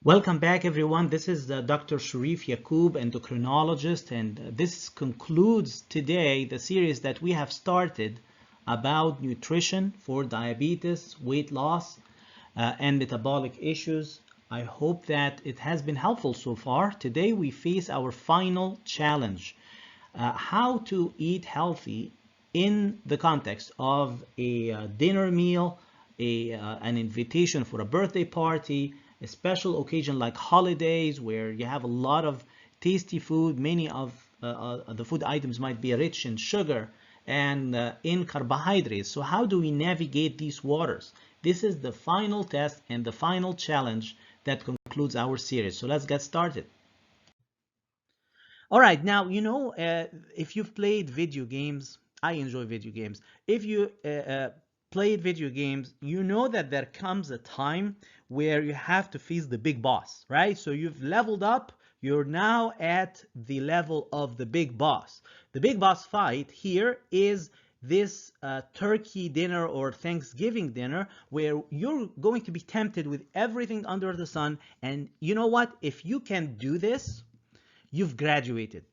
Welcome back, everyone. This is Dr. Sharif Yaqub, endocrinologist, and this concludes today the series that we have started about nutrition for diabetes, weight loss, and metabolic issues. I hope that it has been helpful so far. Today we face our final challenge, how to eat healthy in the context of a dinner meal, an invitation for a birthday party, a special occasion like holidays where you have a lot of tasty food. Many of the food items might be rich in sugar and in carbohydrates. So how do we navigate these waters? This is the final test and the final challenge that concludes our series. So let's get started. All right, now, if you've played video games, I enjoy video games. If you played video games, you know that there comes a time where you have to face the big boss, right? So you've leveled up, you're now at the level of the big boss. The big boss fight here is this turkey dinner or Thanksgiving dinner where you're going to be tempted with everything under the sun. And you know what? If you can do this, you've graduated.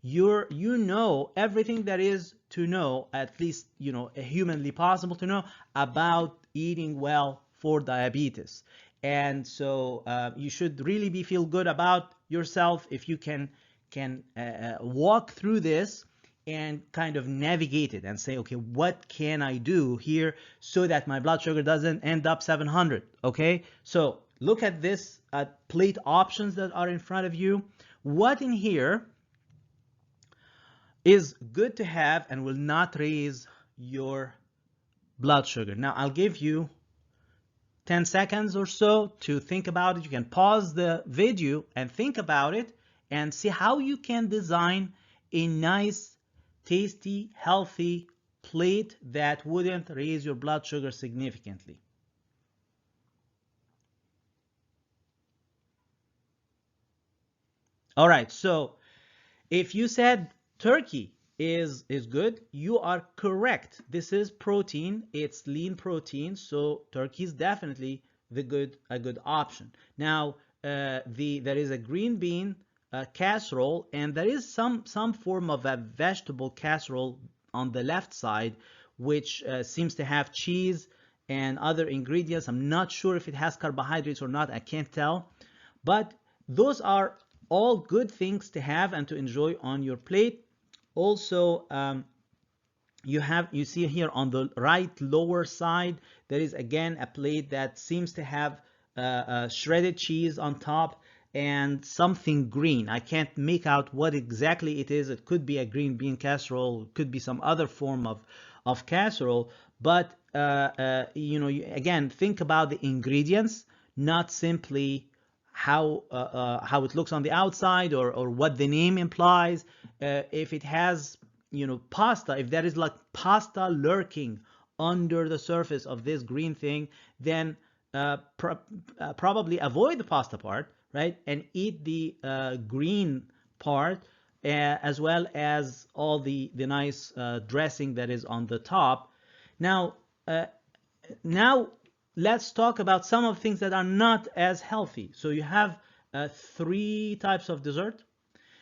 You know everything there is to know, at least humanly possible to know about eating well for diabetes. And so you should really feel good about yourself if you can walk through this and kind of navigate it and say, okay, what can I do here so that my blood sugar doesn't end up 700? Okay, so look at this plate options that are in front of you. What in here is good to have and will not raise your blood sugar? Now, I'll give you 10 seconds or so to think about it. You can pause the video and think about it and see how you can design a nice, tasty, healthy plate that wouldn't raise your blood sugar significantly. All right, so if you said turkey is good, you are correct. This is protein, it's lean protein, so turkey is definitely a good option. Now, there is a green bean casserole, and there is some form of a vegetable casserole on the left side, which seems to have cheese and other ingredients. I'm not sure if it has carbohydrates or not, I can't tell, but those are all good things to have and to enjoy on your plate. Also, you see here on the right lower side, there is again a plate that seems to have shredded cheese on top and something green. I can't make out what exactly it is. It could be a green bean casserole, it could be some other form of casserole, but again, think about the ingredients, not simply how it looks on the outside or what the name implies. If it has pasta, if there is like pasta lurking under the surface of this green thing, then probably avoid the pasta part, right, and eat the green part as well as all the nice dressing that is on the top. Now let's talk about some of the things that are not as healthy. So you have 3 types of dessert.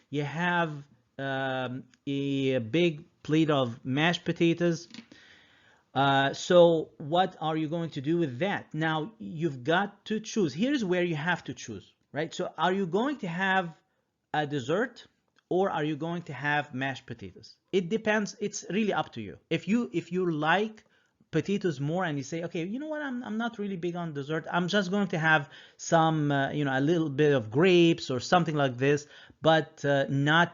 You have a big plate of mashed potatoes. So what are you going to do with that? Now, you've got to choose. Here's where you have to choose, right? So are you going to have a dessert or are you going to have mashed potatoes? It depends. It's really up to you. If you like potatoes more and you say, okay, you know what, I'm not really big on dessert, I'm just going to have some a little bit of grapes or something like this, but not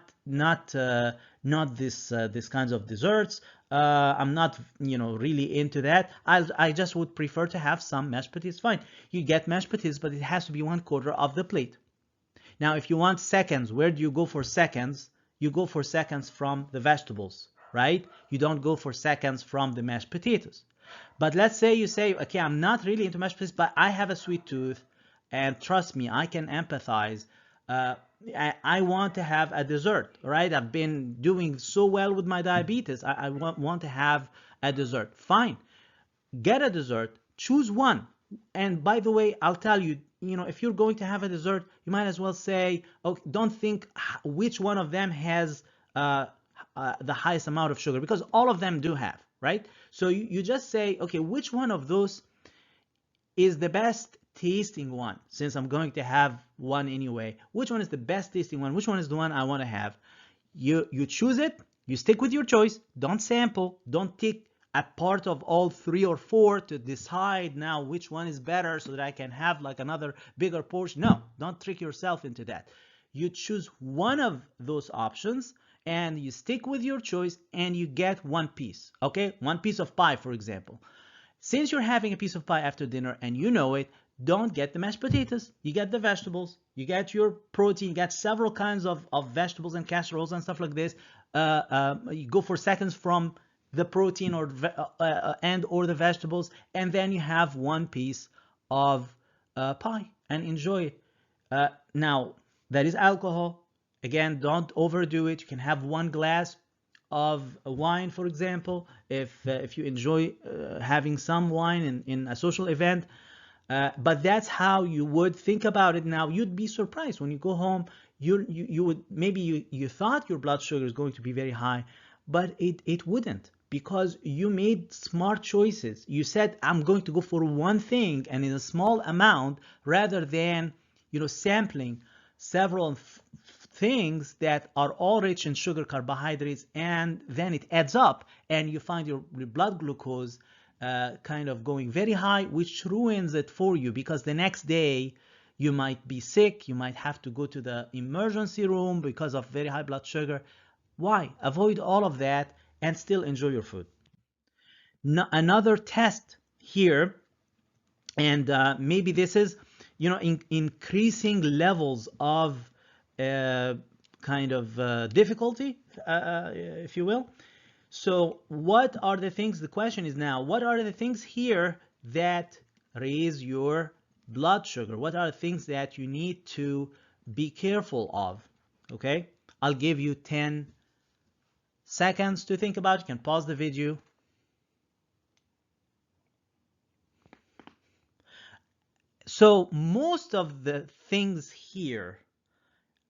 this kinds of desserts. I'm not really into that. I just would prefer to have some mashed potatoes. Fine, you get mashed potatoes, but it has to be 1/4 of the plate. Now, if you want seconds, where do you go for seconds? You go for seconds from the vegetables, right? You don't go for seconds from the mashed potatoes. But let's say you say, okay, I'm not really into mashed potatoes, but I have a sweet tooth, and trust me, I can empathize. I want to have a dessert, right? I've been doing so well with my diabetes. I want to have a dessert. Fine, get a dessert, choose one. And by the way, I'll tell you, if you're going to have a dessert, you might as well say, okay, don't think which one of them has the highest amount of sugar, because all of them do have, right? So you just say, okay, which one of those is the best tasting one, since I'm going to have one anyway? Which one is the best tasting one? Which one is the one I want to have? You choose it, you stick with your choice, don't sample, don't take a part of all 3 or 4 to decide now which one is better so that I can have like another bigger portion. No, don't trick yourself into that. You choose one of those options and you stick with your choice and you get one piece, okay? One piece of pie, for example. Since you're having a piece of pie after dinner and you know it, don't get the mashed potatoes. You get the vegetables. You get your protein. You get several kinds of vegetables and casseroles and stuff like this. You go for seconds from the protein or the vegetables, and then you have one piece of pie and enjoy it. Now, that is alcohol. Again, don't overdo it. You can have one glass of wine, for example, if you enjoy having some wine in a social event. But that's how you would think about it. Now, you'd be surprised when you go home. You would maybe you thought your blood sugar is going to be very high, but it wouldn't, because you made smart choices. You said, I'm going to go for one thing and in a small amount, rather than sampling several things that are all rich in sugar, carbohydrates, and then it adds up and you find your blood glucose kind of going very high, which ruins it for you, because the next day you might be sick, you might have to go to the emergency room because of very high blood sugar. Why? Avoid all of that and still enjoy your food. Another test here, and maybe this is increasing levels of kind of difficulty, if you will. So what are the things, the question is now, what are the things here that raise your blood sugar? What are the things that you need to be careful of? Okay, I'll give you 10 seconds to think about. You can pause the video. So most of the things here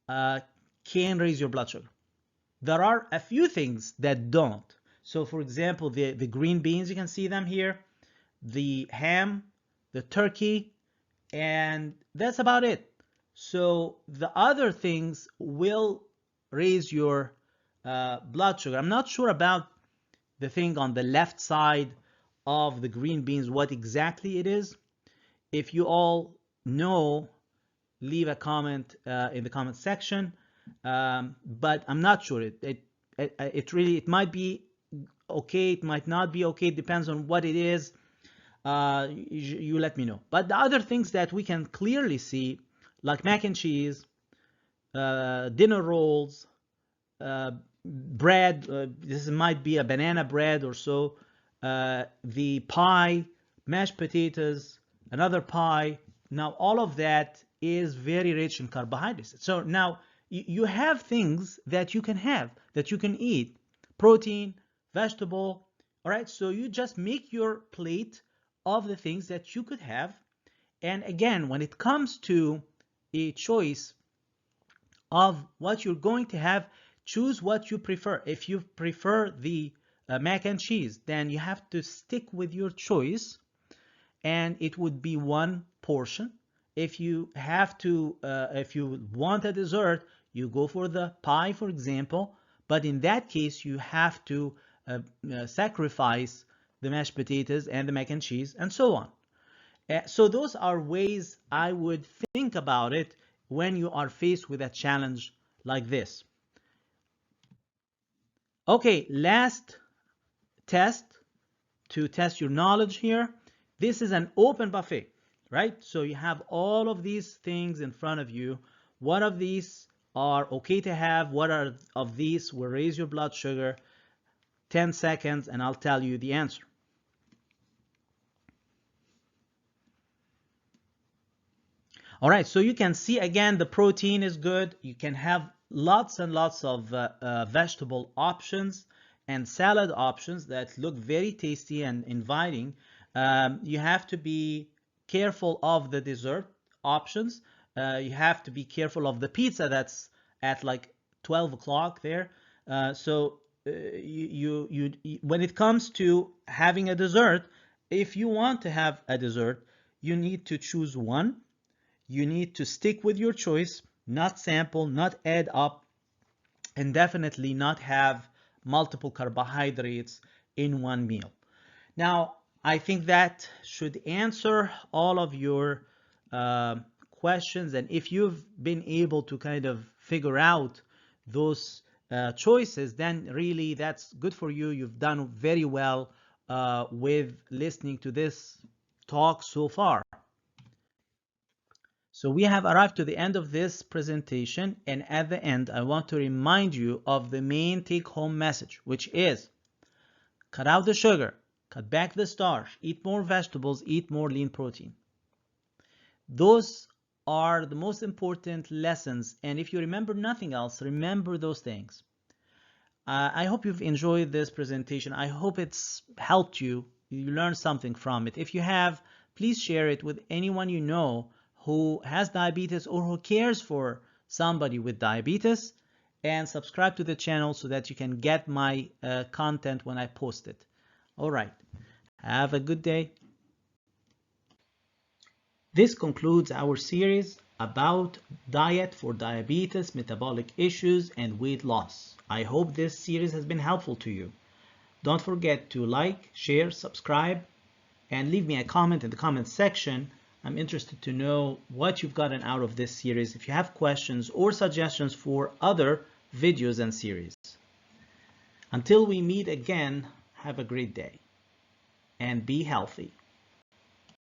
can raise your blood sugar. There are a few things that don't. So for example, the green beans, you can see them here, the ham, the turkey, and that's about it. So the other things will raise your blood sugar. I'm not sure about the thing on the left side of the green beans, what exactly it is. If you all know, leave a comment in the comment section. But I'm not sure. It might be okay. It might not be okay. It depends on what it is. You let me know. But the other things that we can clearly see, like mac and cheese, dinner rolls, bread. This might be a banana bread or so. The pie, mashed potatoes, another pie. Now all of that is very rich in carbohydrates. So now you have things that you can have, that you can eat, protein, vegetable. All right, so you just make your plate of the things that you could have. And again, when it comes to a choice of what you're going to have, choose what you prefer. If you prefer the mac and cheese, then you have to stick with your choice, and it would be one portion. If you if you want a dessert, you go for the pie, for example, but in that case, you have to sacrifice the mashed potatoes and the mac and cheese and so on. So those are ways I would think about it when you are faced with a challenge like this. Okay, last test to test your knowledge here. This is an open buffet, right? So you have all of these things in front of you. What of these are okay to have? What are of these will raise your blood sugar? 10 seconds and I'll tell you the answer. All right, so you can see again the protein is good. You can have lots and lots of vegetable options and salad options that look very tasty and inviting. You have to be careful of the dessert. options. You have to be careful of the pizza that's at like 12 o'clock there. When it comes to having a dessert, if you want to have a dessert, you need to choose one. You need to stick with your choice, not sample, not add up, and definitely not have multiple carbohydrates in one meal. Now, I think that should answer all of your questions. And if you've been able to kind of figure out those choices, then really that's good for you. You've done very well with listening to this talk so far. So we have arrived to the end of this presentation, and at the end, I want to remind you of the main take-home message, which is cut out the sugar, cut back the starch, eat more vegetables, eat more lean protein. Those are the most important lessons, and if you remember nothing else, remember those things. I hope you've enjoyed this presentation. I hope it's helped you. You learned something from it. If you have, please share it with anyone you know who has diabetes or who cares for somebody with diabetes, and subscribe to the channel so that you can get my content when I post it. All right. Have a good day. This concludes our series about diet for diabetes, metabolic issues, and weight loss. I hope this series has been helpful to you. Don't forget to like, share, subscribe, and leave me a comment in the comment section. I'm interested to know what you've gotten out of this series. If you have questions or suggestions for other videos and series. Until we meet again, have a great day and be healthy.